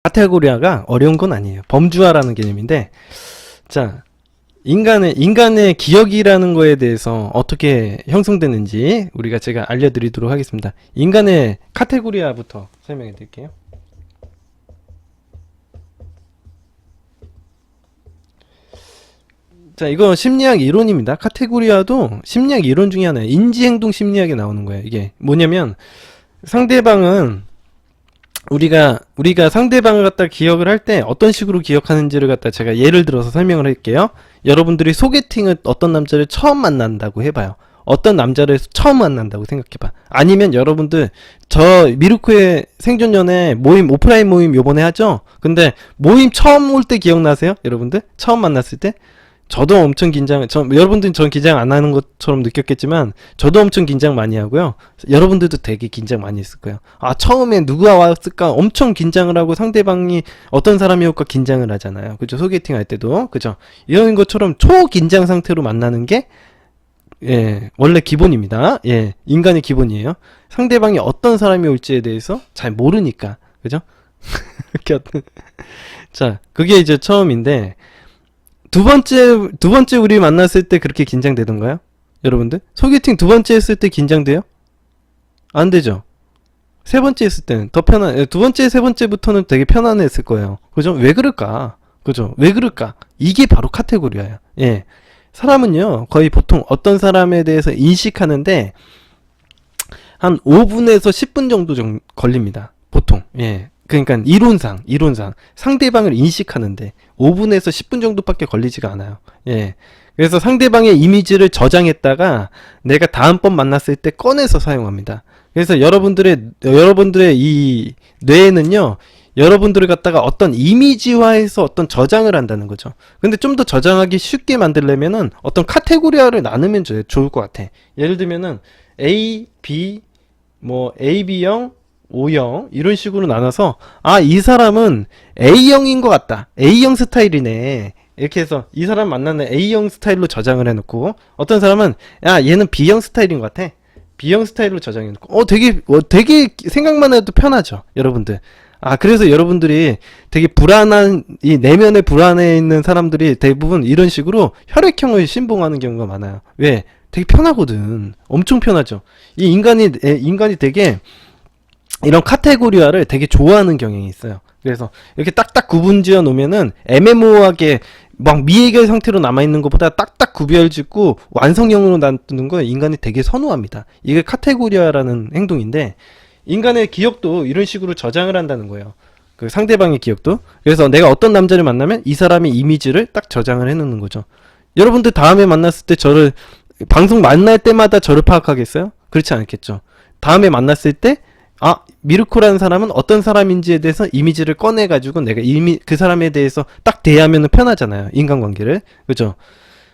카테고리아가 어려운 건 아니에요. 범주화라는 개념인데, 자, 인간의 기억이라는 거에 대해서 어떻게 형성되는지 제가 알려드리도록 하겠습니다. 인간의 카테고리아부터 설명해 드릴게요. 자, 이거 심리학 이론입니다. 카테고리아도 심리학 이론 중에 하나예요. 인지행동 심리학에 나오는 거예요. 이게 뭐냐면, 상대방은 우리가 상대방을 갖다 기억을 할 때 어떤 식으로 기억하는지를 갖다 제가 예를 들어서 설명을 할게요. 여러분들이 소개팅을 어떤 남자를 처음 만난다고 해봐요. 어떤 남자를 처음 만난다고 생각해봐. 아니면 여러분들 저 미루크의 생존연애 모임, 오프라인 모임 요번에 하죠? 근데 모임 처음 올 때 기억나세요? 여러분들? 처음 만났을 때? 저도 엄청 여러분들은 전 긴장 안 하는 것처럼 느꼈겠지만, 저도 엄청 긴장 많이 하고요. 여러분들도 되게 긴장 많이 했을 거예요. 아, 처음에 누가 왔을까? 엄청 긴장을 하고 상대방이 어떤 사람이 올까 긴장을 하잖아요. 그죠? 소개팅 할 때도. 그죠? 이런 것처럼 초긴장 상태로 만나는 게, 예, 원래 기본입니다. 예, 인간의 기본이에요. 상대방이 어떤 사람이 올지에 대해서 잘 모르니까. 그죠? 자, 그게 이제 처음인데, 두 번째 우리 만났을 때 그렇게 긴장되던가요? 여러분들? 소개팅 두 번째 했을 때 긴장돼요? 안 되죠? 세 번째 했을 때는 더 두 번째, 세 번째부터는 되게 편안했을 거예요. 그죠? 왜 그럴까? 그죠? 왜 그럴까? 이게 바로 카테고리아야. 예. 사람은요, 거의 보통 어떤 사람에 대해서 인식하는데, 한 5분에서 10분 정도 걸립니다. 보통. 예. 그러니까 이론상 상대방을 인식하는데 5분에서 10분 정도밖에 걸리지가 않아요. 예. 그래서 상대방의 이미지를 저장했다가 내가 다음번 만났을 때 꺼내서 사용합니다. 그래서 여러분들의 이 뇌에는요, 여러분들을 갖다가 어떤 이미지화해서 어떤 저장을 한다는 거죠. 근데 좀 더 저장하기 쉽게 만들려면은 어떤 카테고리아를 나누면 좋을 것 같아. 예를 들면은 A, B, AB형, O형 이런 식으로 나눠서, 아, 이 사람은 A형인 것 같다, A형 스타일이네, 이렇게 해서 이 사람 만나는 A형 스타일로 저장을 해놓고, 어떤 사람은 야, 얘는 B형 스타일인 것 같아, B형 스타일로 저장해놓고, 되게 생각만 해도 편하죠, 여러분들. 아, 그래서 여러분들이 되게 이 내면에 불안해 있는 사람들이 대부분 이런 식으로 혈액형을 신봉하는 경우가 많아요. 왜? 되게 편하거든. 엄청 편하죠. 이 인간이 되게 이런 카테고리화를 되게 좋아하는 경향이 있어요. 그래서 이렇게 딱딱 구분지어 놓으면은 애매모호하게 막 미해결 상태로 남아있는 것보다 딱딱 구별짓고 완성형으로 놔두는 걸 인간이 되게 선호합니다. 이게 카테고리화라는 행동인데, 인간의 기억도 이런 식으로 저장을 한다는 거예요. 그 상대방의 기억도. 그래서 내가 어떤 남자를 만나면 이 사람의 이미지를 딱 저장을 해놓는 거죠. 여러분들 다음에 만났을 때 방송 만날 때마다 저를 파악하겠어요? 그렇지 않겠죠. 다음에 만났을 때, 아, 미르코라는 사람은 어떤 사람인지에 대해서 이미지를 꺼내가지고 내가 그 사람에 대해서 딱 대하면 편하잖아요, 인간관계를. 그죠?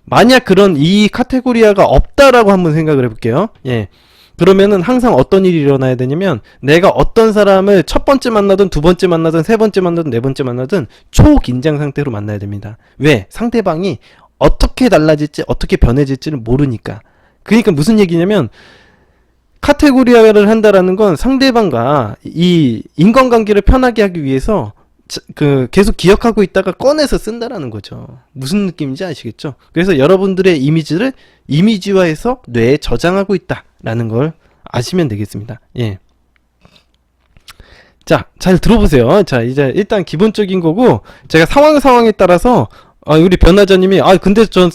만약 이 카테고리아가 없다라고 한번 생각을 해볼게요. 예. 그러면은 항상 어떤 일이 일어나야 되냐면, 내가 어떤 사람을 첫 번째 만나든 두 번째 만나든 세 번째 만나든 네 번째 만나든 초긴장 상태로 만나야 됩니다. 왜? 상대방이 어떻게 달라질지, 어떻게 변해질지를 모르니까. 그러니까 무슨 얘기냐면, 카테고리아를 한다라는 건 상대방과 이 인간관계를 편하게 하기 위해서 계속 기억하고 있다가 꺼내서 쓴다라는 거죠. 무슨 느낌인지 아시겠죠? 그래서 여러분들의 이미지를 이미지화해서 뇌에 저장하고 있다라는 걸 아시면 되겠습니다. 예. 자, 잘 들어보세요. 자, 이제 일단 기본적인 거고, 제가 상황에 따라서, 우리 변화자님이, 근데 전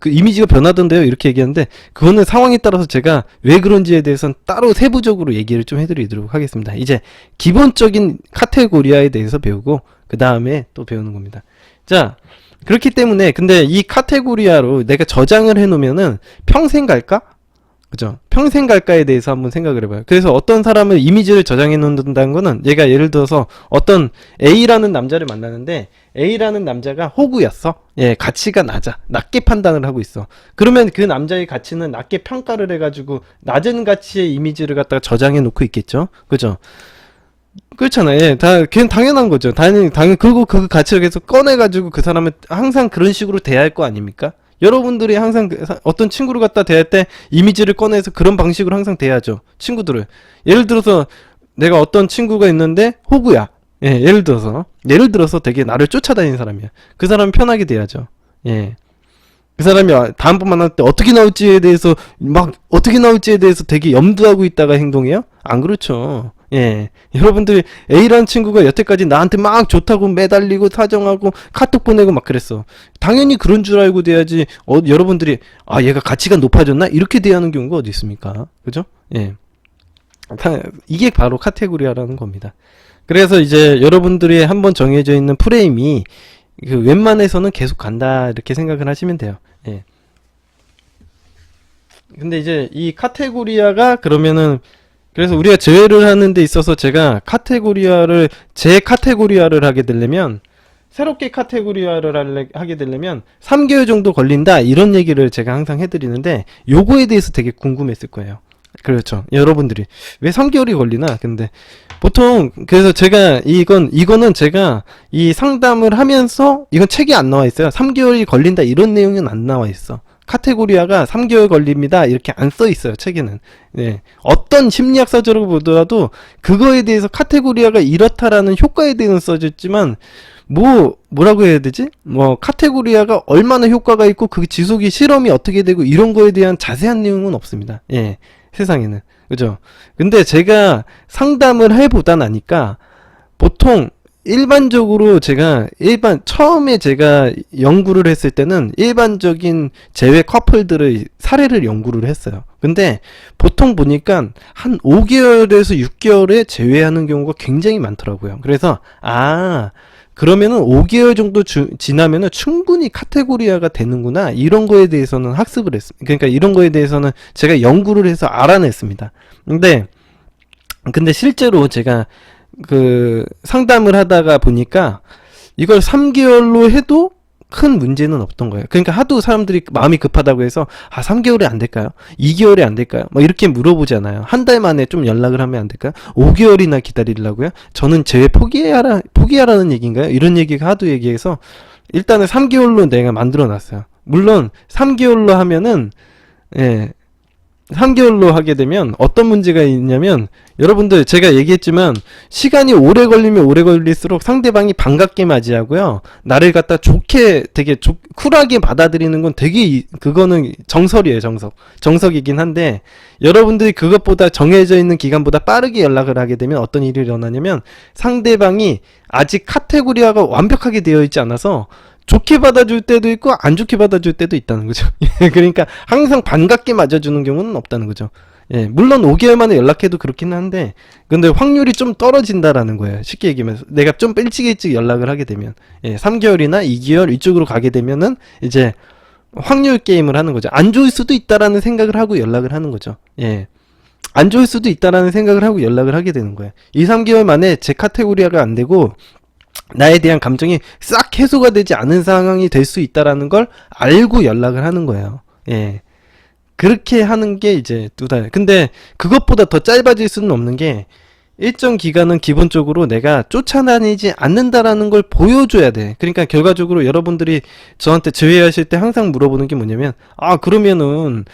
그 이미지가 변하던데요, 이렇게 얘기하는데, 그거는 상황에 따라서 제가 왜 그런지에 대해서는 따로 세부적으로 얘기를 좀 해드리도록 하겠습니다. 이제 기본적인 카테고리아에 대해서 배우고, 그 다음에 또 배우는 겁니다. 자, 그렇기 때문에, 근데 이 카테고리아로 내가 저장을 해놓으면은 평생 갈까? 그죠? 평생 갈까에 대해서 한번 생각을 해봐요. 그래서 어떤 사람을 이미지를 저장해 놓는다는 거는, 얘가 예를 들어서 어떤 A라는 남자를 만나는데, A라는 남자가 호구였어. 예, 가치가 낮게 판단을 하고 있어. 그러면 그 남자의 가치는 낮게 평가를 해가지고 낮은 가치의 이미지를 갖다가 저장해 놓고 있겠죠? 그죠? 그렇잖아요. 예, 그냥 당연한 거죠. 그리고 그 가치를 계속 꺼내가지고 그 사람을 항상 그런 식으로 대할 거 아닙니까? 여러분들이 항상 어떤 친구를 갖다 대할 때 이미지를 꺼내서 그런 방식으로 항상 대하죠, 친구들을. 예를 들어서 내가 어떤 친구가 있는데 호구야. 예, 예를 들어서 되게 나를 쫓아다니는 사람이야. 그 사람은 편하게 돼야죠. 예. 그 사람이 다음번 만날 때 어떻게 나올지에 대해서 되게 염두하고 있다가 행동해요? 안 그렇죠. 예. 여러분들 A라는 친구가 여태까지 나한테 막 좋다고 매달리고 사정하고 카톡 보내고 막 그랬어. 당연히 그런 줄 알고 돼야지. 여러분들이 얘가 가치가 높아졌나? 이렇게 대하는 경우가 어디 있습니까? 그죠? 예. 이게 바로 카테고리아라는 겁니다. 그래서 이제 여러분들이 한번 정해져 있는 프레임이 그 웬만해서는 계속 간다 이렇게 생각을 하시면 돼요. 예. 근데 이제 이 카테고리아가 그러면은 그래서 우리가 제외를 하는 데 있어서 제가 제 카테고리아를 하게 되려면 새롭게 카테고리아를 하게 되려면 3개월 정도 걸린다 이런 얘기를 제가 항상 해드리는데 요거에 대해서 되게 궁금했을 거예요. 그렇죠. 여러분들이 왜 3개월이 걸리나? 근데 보통 그래서 제가 이거는 제가 이 상담을 하면서 이건 책에 안 나와 있어요. 3개월이 걸린다 이런 내용은 안 나와 있어. 카테고리아가 3개월 걸립니다 이렇게 안 써 있어요 책에는. 네. 어떤 심리학 서적을 보더라도 그거에 대해서 카테고리아가 이렇다라는 효과에 대해서 써졌지만 뭐라고 해야 되지? 카테고리아가 얼마나 효과가 있고 그 지속이 실험이 어떻게 되고 이런 거에 대한 자세한 내용은 없습니다. 예. 세상에는. 그죠? 근데 제가 상담을 해보다 나니까 보통 일반적으로 처음에 제가 연구를 했을 때는 일반적인 제외 커플들의 사례를 연구를 했어요. 근데 보통 보니까 한 5개월에서 6개월에 제외하는 경우가 굉장히 많더라고요. 그래서, 그러면은 5개월 정도 지나면은 충분히 카테고리아가 되는구나. 이런 거에 대해서는 학습을 했습니다. 그러니까 이런 거에 대해서는 제가 연구를 해서 알아냈습니다. 근데 실제로 제가 그 상담을 하다가 보니까 이걸 3개월로 해도 큰 문제는 없던 거예요. 그러니까 하도 사람들이 마음이 급하다고 해서 3개월이 안 될까요? 2개월이 안 될까요? 이렇게 물어보잖아요. 한 달 만에 좀 연락을 하면 안 될까요? 5개월이나 기다리려고요? 저는 제외 포기하라는 얘기인가요? 이런 얘기가 하도 얘기해서 일단은 3개월로 내가 만들어 놨어요. 물론 3개월로 하면은 3개월로 하게 되면 어떤 문제가 있냐면 여러분들 제가 얘기했지만 시간이 오래 걸리면 오래 걸릴수록 상대방이 반갑게 맞이하고요. 나를 갖다 되게 쿨하게 받아들이는 건 되게 그거는 정설이에요. 정석이긴 한데 여러분들이 그것보다 정해져 있는 기간보다 빠르게 연락을 하게 되면 어떤 일이 일어나냐면 상대방이 아직 카테고리아가 완벽하게 되어 있지 않아서 좋게 받아줄 때도 있고 안 좋게 받아줄 때도 있다는 거죠. 그러니까 항상 반갑게 맞아주는 경우는 없다는 거죠. 예, 물론 5개월 만에 연락해도 그렇긴 한데 근데 확률이 좀 떨어진다라는 거예요. 쉽게 얘기하면 내가 좀 일찍 연락을 하게 되면 3개월이나 2개월 이쪽으로 가게 되면은 이제 확률 게임을 하는 거죠. 안 좋을 수도 있다라는 생각을 하고 연락을 하는 거죠. 예. 안 좋을 수도 있다라는 생각을 하고 연락을 하게 되는 거예요. 2, 3개월 만에 제 카테고리아가 안 되고 나에 대한 감정이 싹 해소가 되지 않은 상황이 될 수 있다라는 걸 알고 연락을 하는 거예요. 예. 그렇게 하는 게 이제 2달. 근데 그것보다 더 짧아질 수는 없는 게 일정 기간은 기본적으로 내가 쫓아다니지 않는다라는 걸 보여줘야 돼. 그러니까 결과적으로 여러분들이 저한테 제외하실 때 항상 물어보는 게 뭐냐면 그러면은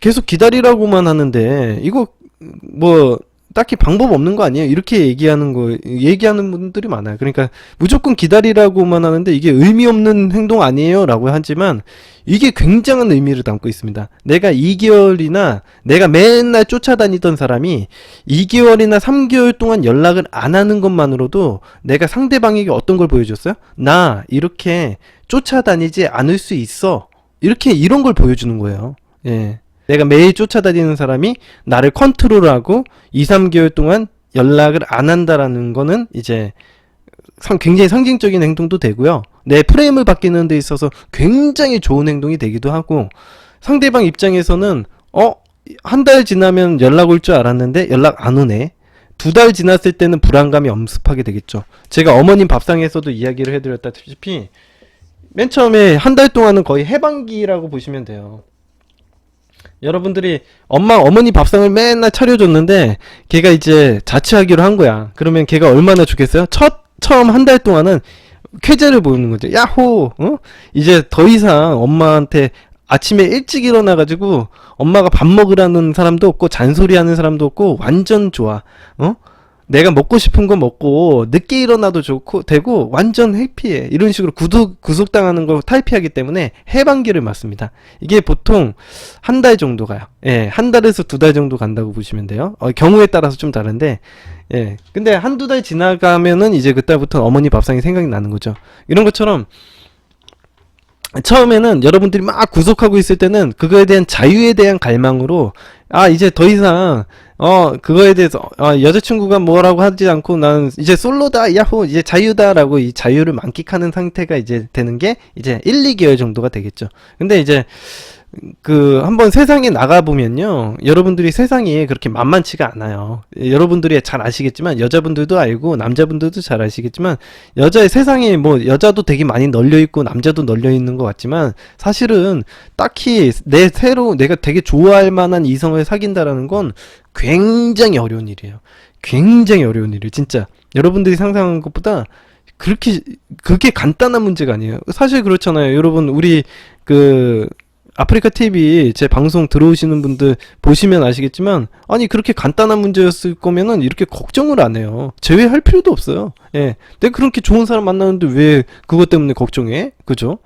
계속 기다리라고만 하는데 이거 딱히 방법 없는 거 아니에요? 이렇게 얘기하는 분들이 많아요. 그러니까 무조건 기다리라고만 하는데 이게 의미 없는 행동 아니에요? 라고 하지만 이게 굉장한 의미를 담고 있습니다. 내가 2개월이나 내가 맨날 쫓아다니던 사람이 2개월이나 3개월 동안 연락을 안 하는 것만으로도 내가 상대방에게 어떤 걸 보여줬어요? 나 이렇게 쫓아다니지 않을 수 있어. 이런 걸 보여주는 거예요. 예. 내가 매일 쫓아다니는 사람이 나를 컨트롤하고 2, 3개월 동안 연락을 안 한다라는 거는 이제 굉장히 상징적인 행동도 되고요. 내 프레임을 바뀌는 데 있어서 굉장히 좋은 행동이 되기도 하고 상대방 입장에서는 한 달 지나면 연락 올 줄 알았는데 연락 안 오네. 2달 지났을 때는 불안감이 엄습하게 되겠죠. 제가 어머님 밥상에서도 이야기를 해드렸다시피 맨 처음에 한 달 동안은 거의 해방기라고 보시면 돼요. 여러분들이 어머니 밥상을 맨날 차려줬는데 걔가 이제 자취하기로 한 거야. 그러면 걔가 얼마나 좋겠어요? 처음 한 달 동안은 쾌재를 보이는 거죠. 야호! 이제 더 이상 엄마한테 아침에 일찍 일어나가지고 엄마가 밥 먹으라는 사람도 없고 잔소리하는 사람도 없고 완전 좋아. 내가 먹고 싶은 거 먹고 늦게 일어나도 좋고 되고 완전 해피해. 이런 식으로 구속당하는 거 탈피하기 때문에 해방기를 맞습니다. 이게 보통 한 달 정도 가요. 예, 한 달에서 두 달 정도 간다고 보시면 돼요. 경우에 따라서 좀 다른데, 예. 근데 한두 달 지나가면은 이제 그때부터 어머니 밥상이 생각이 나는 거죠. 이런 것처럼 처음에는 여러분들이 막 구속하고 있을 때는 그거에 대한 자유에 대한 갈망으로 이제 더 이상 그거에 대해서 여자친구가 뭐라고 하지 않고 나는 이제 솔로다 야호 이제 자유다라고 이 자유를 만끽하는 상태가 이제 되는 게 이제 1, 2개월 정도가 되겠죠. 근데 이제 한번 세상에 나가보면요. 여러분들이 세상이 그렇게 만만치가 않아요. 여러분들이 잘 아시겠지만, 여자분들도 알고, 남자분들도 잘 아시겠지만, 세상에 뭐, 여자도 되게 많이 널려있고, 남자도 널려있는 것 같지만, 사실은 딱히 내가 되게 좋아할 만한 이성을 사귄다라는 건 굉장히 어려운 일이에요. 굉장히 어려운 일이에요. 진짜. 여러분들이 상상하는 것보다 그게 간단한 문제가 아니에요. 사실 그렇잖아요. 여러분, 우리, 아프리카 TV 제 방송 들어오시는 분들 보시면 아시겠지만 아니 그렇게 간단한 문제였을 거면은 이렇게 걱정을 안 해요. 제외할 필요도 없어요. 예. 내가 그렇게 좋은 사람 만나는데 왜 그것 때문에 걱정해? 그죠?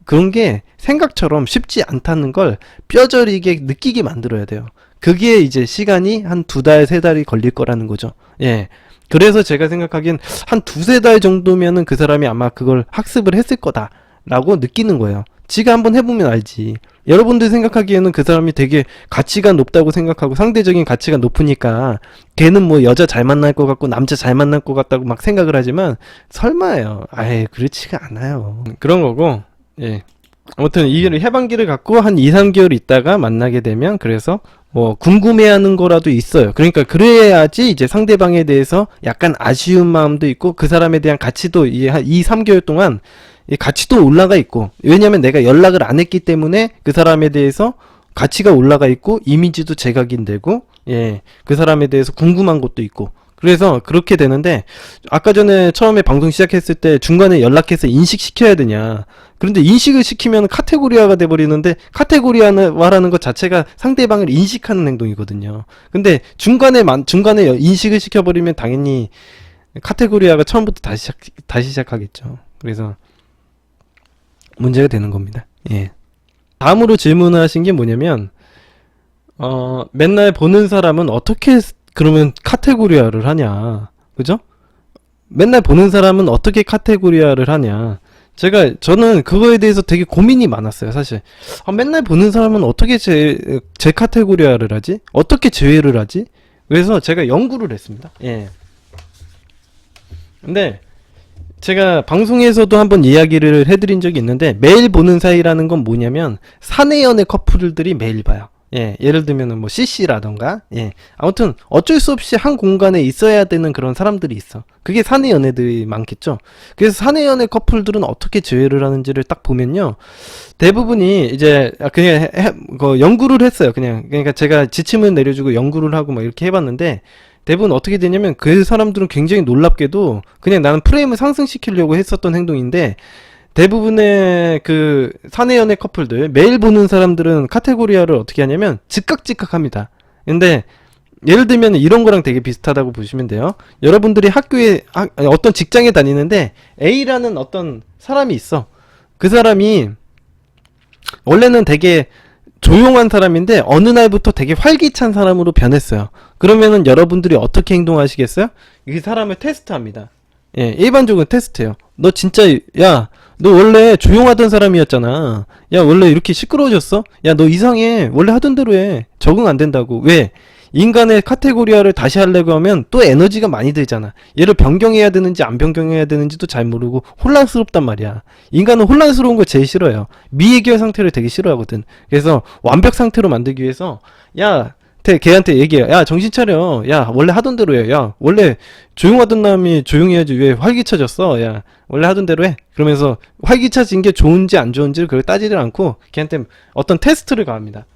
그런 게 생각처럼 쉽지 않다는 걸 뼈저리게 느끼게 만들어야 돼요. 그게 이제 시간이 한 2달, 3달이 걸릴 거라는 거죠. 예. 그래서 제가 생각하기엔 한 2-3달 정도면은 그 사람이 아마 그걸 학습을 했을 거다라고 느끼는 거예요. 지가 한번 해보면 알지. 여러분들 생각하기에는 그 사람이 되게 가치가 높다고 생각하고 상대적인 가치가 높으니까 걔는 뭐 여자 잘 만날 것 같고 남자 잘 만날 것 같다고 막 생각을 하지만 설마요. 그렇지가 않아요. 그런 거고, 예. 아무튼 이 해방기를 갖고 한 2-3개월 있다가 만나게 되면 그래서 뭐 궁금해하는 거라도 있어요. 그러니까 그래야지 이제 상대방에 대해서 약간 아쉬운 마음도 있고 그 사람에 대한 가치도 한 2-3개월 동안 이 가치도 올라가 있고 왜냐면 내가 연락을 안 했기 때문에 그 사람에 대해서 가치가 올라가 있고 이미지도 재각인되고 그 사람에 대해서 궁금한 것도 있고 그래서 그렇게 되는데 아까 전에 처음에 방송 시작했을 때 중간에 연락해서 인식시켜야 되냐 그런데 인식을 시키면 카테고리화가 돼버리는데 카테고리화라는 것 자체가 상대방을 인식하는 행동이거든요. 근데 중간에 인식을 시켜버리면 당연히 카테고리화가 처음부터 다시 시작하겠죠. 그래서 문제가 되는 겁니다. 예. 다음으로 질문을 하신 게 뭐냐면 맨날 보는 사람은 어떻게 그러면 카테고리화를 하냐. 그죠? 맨날 보는 사람은 어떻게 카테고리화를 하냐. 저는 그거에 대해서 되게 고민이 많았어요, 사실. 맨날 보는 사람은 어떻게 제 카테고리화를 하지? 어떻게 제외를 하지? 그래서 제가 연구를 했습니다. 예. 근데 제가 방송에서도 한번 이야기를 해드린 적이 있는데 매일 보는 사이라는 건 뭐냐면 사내 연애 커플들이 매일 봐요. 예를 들면은 뭐 CC라던가 아무튼 어쩔 수 없이 한 공간에 있어야 되는 그런 사람들이 있어. 그게 사내 연애들이 많겠죠. 그래서 사내 연애 커플들은 어떻게 제외를 하는지를 딱 보면요 대부분이 이제 그냥 연구를 했어요. 그러니까 제가 지침을 내려주고 연구를 하고 막 이렇게 해봤는데 대부분 어떻게 되냐면 그 사람들은 굉장히 놀랍게도 그냥 나는 프레임을 상승시키려고 했었던 행동인데 대부분의 그 사내 연애 커플들 매일 보는 사람들은 카테고리화를 어떻게 하냐면 즉각 합니다. 근데 예를 들면 이런 거랑 되게 비슷하다고 보시면 돼요. 여러분들이 학교에 어떤 직장에 다니는데 A라는 어떤 사람이 있어. 그 사람이 원래는 되게 조용한 사람인데 어느 날부터 되게 활기찬 사람으로 변했어요. 그러면은 여러분들이 어떻게 행동하시겠어요? 이 사람을 테스트합니다. 일반적으로 테스트해요. 너 진짜 너 원래 조용하던 사람이었잖아. 야 원래 이렇게 시끄러워졌어? 야 너 이상해. 원래 하던 대로 해. 적응 안 된다고. 왜? 인간의 카테고리화를 다시 하려고 하면 또 에너지가 많이 들잖아. 얘를 변경해야 되는지 안 변경해야 되는지도 잘 모르고 혼란스럽단 말이야. 인간은 혼란스러운 걸 제일 싫어요. 미해결 상태를 되게 싫어하거든. 그래서 완벽 상태로 만들기 위해서 걔한테 얘기해. 야 정신 차려. 야 원래 하던 대로 해. 야 원래 조용하던 놈이 조용해야지 왜 활기차졌어. 야 원래 하던 대로 해. 그러면서 활기차진 게 좋은지 안 좋은지를 그걸 따지질 않고 걔한테 어떤 테스트를 가합니다.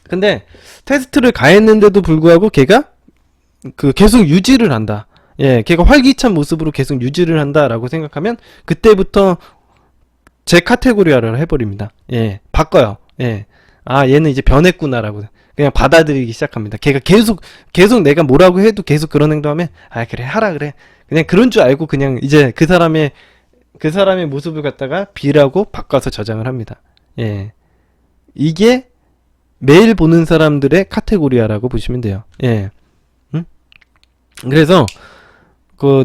근데 테스트를 가했는데도 불구하고 걔가 계속 유지를 한다. 걔가 활기찬 모습으로 계속 유지를 한다라고 생각하면 그때부터 제 카테고리화를 해버립니다. 바꿔요. 얘는 이제 변했구나라고. 그냥 받아들이기 시작합니다. 걔가 계속 내가 뭐라고 해도 계속 그런 행동하면, 아, 그래, 하라, 그래. 그냥 그런 줄 알고 그냥 이제 그 사람의 모습을 갖다가 B라고 바꿔서 저장을 합니다. 예. 이게 매일 보는 사람들의 카테고리아라고 보시면 돼요. 예. 응? 그래서,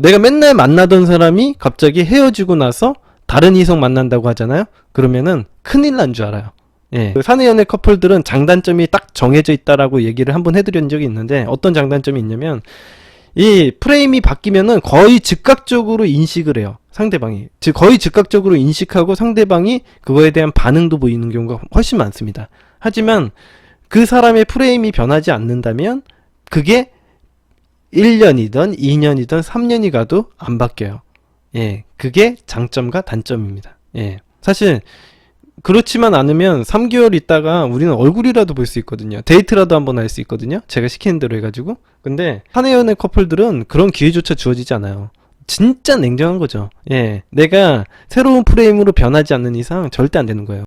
내가 맨날 만나던 사람이 갑자기 헤어지고 나서 다른 이성 만난다고 하잖아요? 그러면은 큰일 난 줄 알아요. 예. 사내 연애 커플들은 장단점이 딱 정해져 있다라고 얘기를 한번 해드린 적이 있는데, 어떤 장단점이 있냐면, 이 프레임이 바뀌면은 거의 즉각적으로 인식을 해요. 상대방이. 즉, 거의 즉각적으로 인식하고 상대방이 그거에 대한 반응도 보이는 경우가 훨씬 많습니다. 하지만 그 사람의 프레임이 변하지 않는다면 그게 1년이든 2년이든 3년이 가도 안 바뀌어요. 예. 그게 장점과 단점입니다. 예. 사실 그렇지만 않으면 3개월 있다가 우리는 얼굴이라도 볼 수 있거든요. 데이트라도 한번 할 수 있거든요. 제가 시키는 대로 해가지고. 근데 사내연애 커플들은 그런 기회조차 주어지지 않아요. 진짜 냉정한 거죠. 예. 내가 새로운 프레임으로 변하지 않는 이상 절대 안 되는 거예요.